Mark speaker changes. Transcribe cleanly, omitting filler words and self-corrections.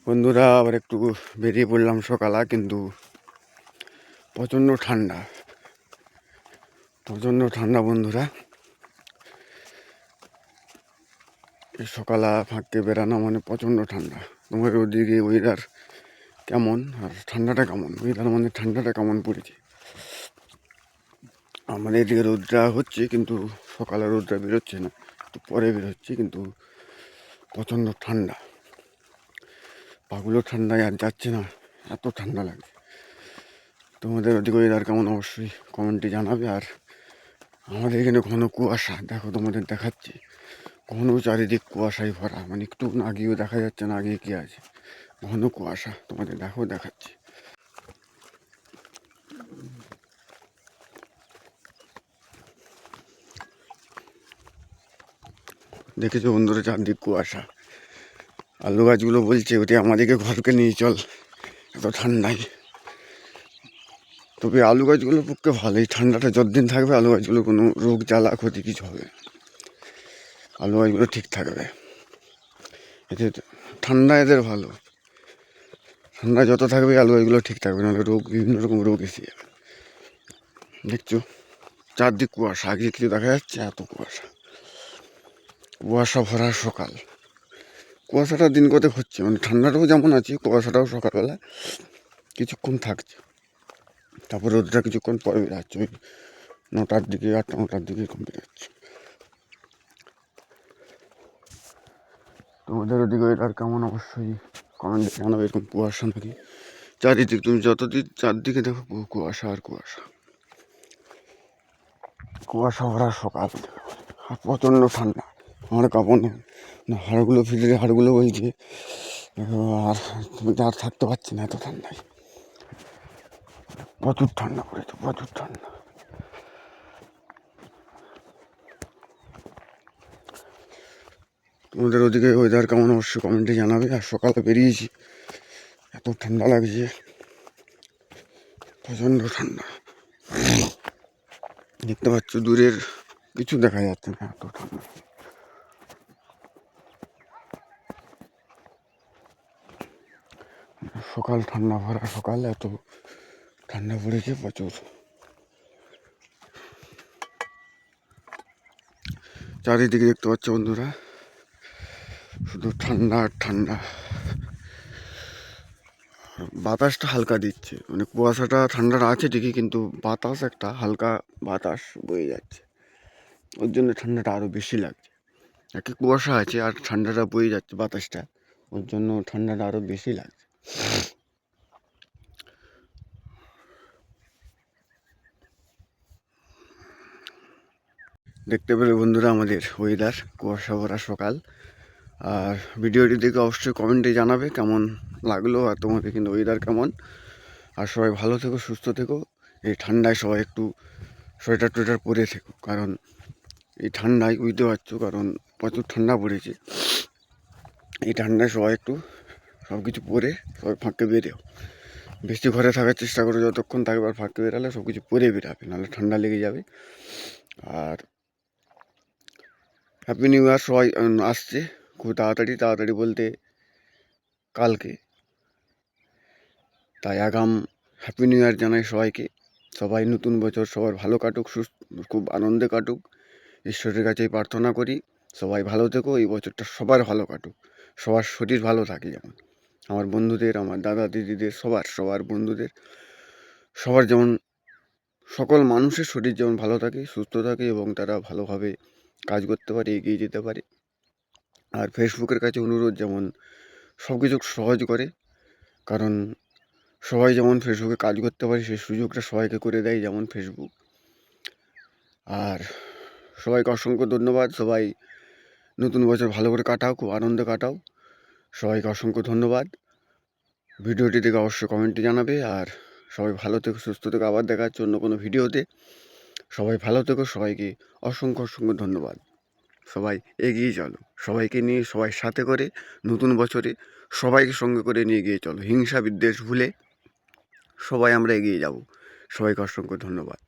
Speaker 1: বন্ধুরা আবার একটু বেরিয়ে পড়লাম সকালে, কিন্তু প্রচণ্ড ঠান্ডা বন্ধুরা। এই সকালে ফাঁককে বেরানো মানে প্রচণ্ড ঠান্ডা। তোমার ওদিকে ওয়েদার কেমন আর ঠান্ডাটা কেমন? ওয়েদার মানে ঠান্ডাটা কেমন পড়েছে? আমাদের এদিকে রোদটা হচ্ছে, কিন্তু সকালে রোদটা বেরোচ্ছে না, একটু পরে বেরোচ্ছে, কিন্তু প্রচণ্ড ঠান্ডা। পাগুলো ঠান্ডায় আর যাচ্ছে না, এত ঠান্ডা লাগছে। তোমাদের ওদিকে ওয়েদার কেমন অবশ্যই কমেন্টে জানাবে। আর আমাদের এখানে ঘন কুয়াশা, দেখো তোমাদের দেখাচ্ছি, ঘন চারিদিক কুয়াশায় ভরা, মানে একটু আগেও দেখা যাচ্ছে না আগে কি আছে, ঘন কুয়াশা। তোমাদের দেখাচ্ছি। দেখেছো বন্ধুরা, চারদিক কুয়াশা। আলু গাছগুলো বলছে ওটি আমাদেরকে ঘরকে নিয়ে চল, এত ঠান্ডায়। তবে আলু গাছগুলোর পক্ষে ভালোই, ঠান্ডাটা যতদিন থাকবে আলু গাছগুলো কোনো রোগ জ্বালা ক্ষতি কিছু হবে, আলু গাছগুলো ঠিক থাকবে। এতে ঠান্ডা এদের ভালো, ঠান্ডা যত থাকবে আলু গাছগুলো ঠিক থাকবে, নাহলে বিভিন্ন রকম রোগ এসে যাবে। দেখছো চারদিক কুয়াশা, আগে কিছু দেখা যাচ্ছে, এত কুয়াশা ভরা সকাল। কুয়াশাটা দিন কতক হচ্ছে, মানে ঠান্ডাটাও যেমন আছে, কুয়াশাটাও সকালবেলা কিছুক্ষণ থাকছে, তারপর রোদটা কিছুক্ষণ পরে বেরাচ্ছে, ওই 9টার দিকে, 8টা 9টার দিকে এরকম বেরাচ্ছে। তোমাদের ওদিকে ওয়েদার কেমন অবশ্যই কমেন্টে জানাবে। এরকম কুয়াশা নাকি চারিদিক, তুমি যতদিন চারদিকে দেখো কুয়াশা আর কুয়াশা ভরা সকাল, আর প্রচণ্ড ঠান্ডা। আমার কাঁপানো হাড়গুলো, ফিরে হাড়গুলো বলছে, আর তুমি আর থাকতে পারছি না এত ঠান্ডায়। প্রচুর ঠান্ডা পড়েছে, প্রচুর ঠান্ডা। তোমাদের ওদিকে ওয়েদার কেমন অবশ্যই কমেন্টে জানাবে। আর সকালে বেরিয়েছি, এত ঠান্ডা লাগছে, প্রচণ্ড ঠান্ডা। দেখতে পাচ্ছ দূরের কিছু দেখা যাচ্ছে না, এত ঠান্ডা। সকাল ঠান্ডা ভরা সকাল, এত ঠান্ডা পড়েছে প্রচুর। চারিদিকে দেখতে পাচ্ছ বন্ধুরা, শুধু ঠান্ডা আর ঠান্ডা। বাতাসটা হালকা দিচ্ছে, মানে কুয়াশাটা ঠান্ডাটা আছে ঠিকই, কিন্তু বাতাস একটা হালকা বাতাস বয়ে যাচ্ছে, ওর জন্য ঠান্ডাটা আরও বেশি লাগছে। একে কুয়াশা আছে আর ঠান্ডাটা বয়ে যাচ্ছে বাতাসটা, ওর জন্য ঠান্ডাটা আরও বেশি লাগছে। দেখতে পেলে বন্ধুরা আমাদের ওয়েদার, কুয়াশা ভরা সকাল। আর ভিডিওটি দেখে অবশ্যই কমেন্টে জানাবে কেমন লাগলো, আর তোমাদের কিন্তু ওয়েদার কেমন। আর সবাই ভালো থেকো, সুস্থ থেকো। এই ঠান্ডায় সবাই একটু সোয়েটার টোয়েটার পরে থেকো, কারণ এই ঠান্ডায় বুঝতে পারছো, কারণ প্রচুর ঠান্ডা পড়েছে। এই ঠান্ডায় সবাই একটু সব কিছু পরে সবাই ফাঁকে বেরোও, বেশি ঘরে থাকার চেষ্টা করো, যতক্ষণ থাকবে। আর ফাঁকে বেরালে সব কিছু পরে বেরাবে, নাহলে ঠান্ডা লেগে যাবে। আর হ্যাপি নিউ ইয়ার সবাই আসছে খুব তাড়াতাড়ি বলতে কালকে, তাই আগাম হ্যাপি নিউ ইয়ার জানাই সবাইকে। সবাই নতুন বছর সবার ভালো কাটুক, খুব আনন্দে কাটুক, ঈশ্বরের কাছেই প্রার্থনা করি সবাই ভালো থেকো, এই বছরটা সবার ভালো কাটুক, সবার শরীর ভালো থাকে, যেমন আমার বন্ধুদের, আমার দাদা দিদিদের, সবার বন্ধুদের, সবার যেমন, সকল মানুষের শরীর যেমন ভালো থাকে, সুস্থ থাকে, এবং তারা ভালোভাবে কাজ করতে পারে, এগিয়ে যেতে পারে। আর ফেসবুকের কাছে অনুরোধ, যেমন সব কিছু সহজ করে, কারণ সবাই যেমন ফেসবুকে কাজ করতে পারে সেই সুযোগটা সবাইকে করে দেয় যেমন ফেসবুক। আর সবাইকে অসংখ্য ধন্যবাদ। সবাই নতুন বছর ভালো করে কাটাও, খুব আনন্দে কাটাও। সবাইকে অসংখ্য ধন্যবাদ। ভিডিওটি দেখে অবশ্যই কমেন্টে জানাবে। আর সবাই ভালো থেকো, সুস্থ থেকো। আবার দেখা হচ্ছে অন্য কোনো ভিডিওতে। সবাই ভালো থেকো, সবাইকে অসংখ্য ধন্যবাদ। সবাই এগিয়ে চলো, সবাইকে নিয়ে, সবাই সাথে করে নতুন বছরে সবাইকে সঙ্গে করে নিয়ে এগিয়ে চলো। হিংসা বিদ্বেষ ভুলে সবাই আমরা এগিয়ে যাব। সবাইকে অসংখ্য ধন্যবাদ।